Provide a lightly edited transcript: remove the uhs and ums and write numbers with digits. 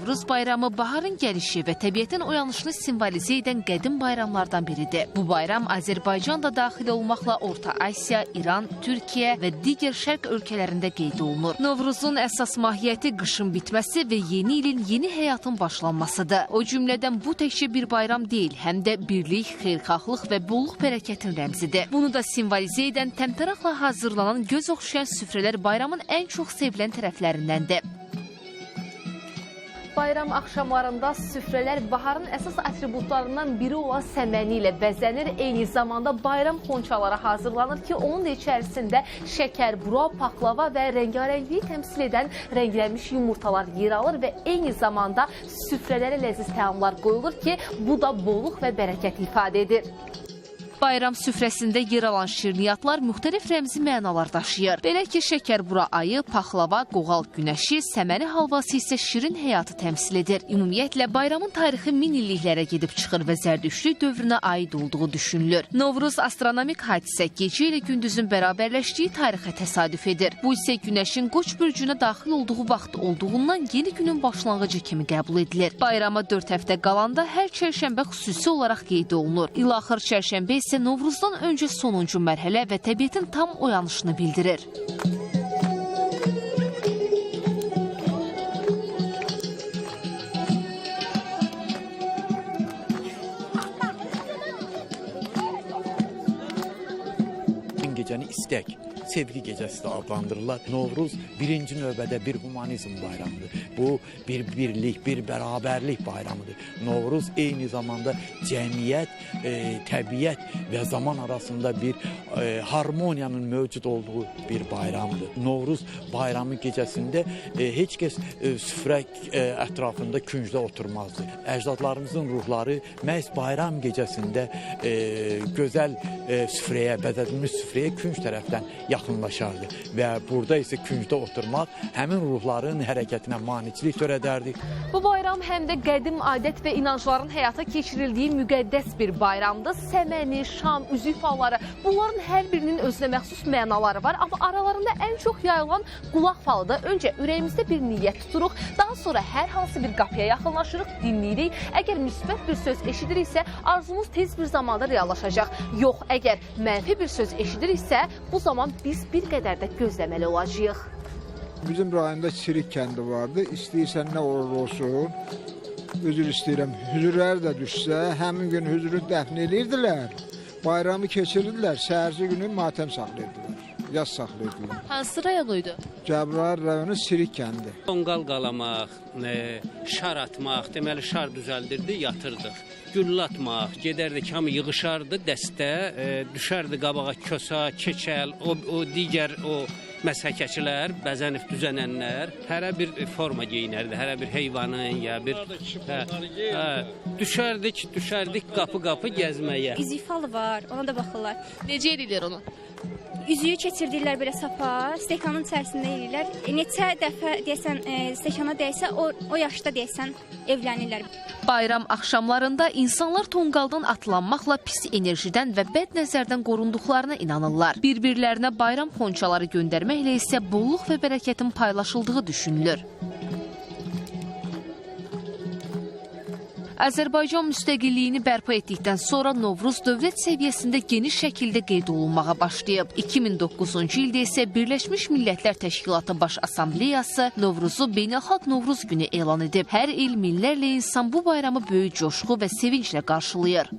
Novruz bayramı baharın gəlişi və təbiətin oyanışını simvolizə edən qədim bayramlardan biridir. Bu bayram Azərbaycan da daxil olmaqla Orta Asiya, İran, Türkiyə və digər şərq ölkələrində qeyd olunur. Novruzun əsas mahiyyəti qışın bitməsi və yeni ilin yeni həyatın başlanmasıdır. O cümlədən bu təkcə bir bayram deyil, həm də birlik, xeyirxahlıq və bolluq bərəkətin rəmzidir. Bunu da simvolizə edən təmtəraqla hazırlanan göz oxşayan süfrələr bayramın ən çox sevilən tərəflərindəndir. Bayram axşamlarında süfrələr baharın əsas atributlarından biri olan səməni ilə bəzənir. Eyni zamanda bayram xonçaları hazırlanır ki, onun içərisində şəkər, bura, paxlava və rəngarəngliyi təmsil edən rənglənmiş yumurtalar yer alır və eyni zamanda süfrələrə ləziz təamlar qoyulur ki, bu da bolluq və bərəkət ifadə edir. Bayram süfrəsində yer alan şirniyyatlar müxtəlif rəmzi mənalar daşıyır. Belə ki, şəkərbura ayı, paxlava, qoğal günəşi, səməni halvası isə şirin həyatı təmsil edir. Ümumiyyətlə, bayramın tarixi min illiklərə gedib çıxır və zərdüştlük dövrünə aid olduğu düşünülür. Novruz astronomik hadisə gecə ilə gündüzün bərabərləşdiyi tarixə təsadüf edir. Bu isə günəşin Qoç bürcünə daxil olduğu vaxt olduğundan yeni günün başlanğıcı kimi qəbul edilir. Bayrama 4 həftə qalanda hər çərşənbə xüsusi olaraq qeyd olunur. İlaxır çərşənbə isə Novruzdan öncə sonuncu mərhələ və təbiətin tam oyanışını bildirir. Gecəni istək, sevgi gecəsi də adlandırırlar. Novruz birinci növbədə bir humanizm bayramıdır. Bu bir birlik, bir bərabərlik bayramıdır. Novruz eyni zamanda cəmiyyət, təbiət və zaman arasında bir harmoniyanın mövcud olduğu bir bayramdır. Novruz bayramı gecəsində heç kəs süfrə ətrafında küncdə oturmazdı. Əcdadlarımızın ruhları məhz bayram gecəsində gözəl süfrəyə, bəzədilmiş süfrəyə künc tərəfdən yaxınlaşardı və burada isə küncdə oturmaq həmin ruhların hərəkətinə maneçilik törədərdi. Bu bayram həm də qədim adət və inancların həyata keçirildiyi müqəddəs bir bayramdır. Səməni, şam, üzük falları, bunların hər birinin özünə məxsus mənaları var, amma aralarında ən çox yayılan qulaq falıdır. Öncə ürəyimizdə bir niyyət tuturuq, daha sonra hər hansı bir qapıya yaxınlaşırıq, dinləyirik. Əgər müsbət bir söz eşidiriksə, arzumuz tez bir zamanda reallaşacaq. Yox, əgər mənfi bir söz eşidiriksə, bu zaman biz bir qədər də gözləməli olacağıq. Bizim rayonda Çirik kəndi vardı. İstəyirsən nə olur olsun. Üzür istəyirəm. Hüzürlər də düşsə, həmin gün hüzürü dəfn edirdilər. Bayramı keçirirdilər. Səhərci günü matəm saxlayırdılar. Yaz saxlayırdılar. Hansı rayonuydu? Cəbrayıl rayonu Çirik kəndi. Tonqal qalamaq, şar atmaq, deməli şar düzəldirdi, yatırdıq. Güllə atmaq, gedərdik, hamı yığışardı dəstə, düşərdi qabağa kösa, keçəl, o digər o məshəkəçilər, bəzənib düzənənlər, hərə bir forma geyinərdi, hərə bir heyvanın ya bir... Düşərdik qapı-qapı gəzməyə. Üzük falı var, ona da baxırlar. Necə edirlər onu? Üzüyü keçirdirlər belə sapa, stəkanın içərisində edirlər. Neçə dəfə deyəsən stəkana dəysə, o yaşda deyəsən evlənirlər. Bayram axşamlarında insanlar tonqaldan atlanmaqla pis enerjidən və bəd nəzərdən qorunduqlarına inanırlar. Bir-birlərinə bayram xonçaları göndərməklə isə bolluq və bərəkətin paylaşıldığı düşünülür. Azərbaycan müstəqilliyini bərpa etdikdən sonra Novruz dövlət səviyyəsində geniş şəkildə qeyd olunmağa başlayıb. 2009-cu ildə isə Birləşmiş Millətlər Təşkilatı Baş Assambleyası Novruzu Beynəlxalq Novruz günü elan edib. Hər il minlərlə insan bu bayramı böyük coşqu və sevinclə qarşılayır.